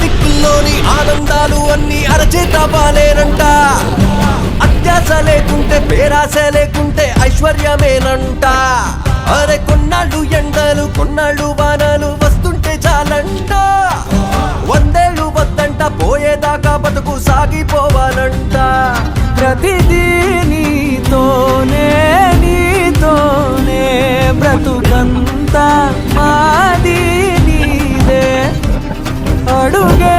దిక్కుల్లోని ఆనందాలు అన్ని అరచేత బాలేనంట. అత్యాశ లేకుంటే పేరాశ లేకుంటే ఐశ్వర్యమేనంట. అరే కొన్నాళ్ళు ఎండలు కొన్నాళ్ళు వానలు వస్తుంటే చాలంట. 100 ఏళ్ళు వద్దంట, పోయేదాకా బతుకు సాగిపోవాలంట. ప్రతిదీ నీతోనే నీతోనే బ్రతుకంతా మాది నీదే. అడుగే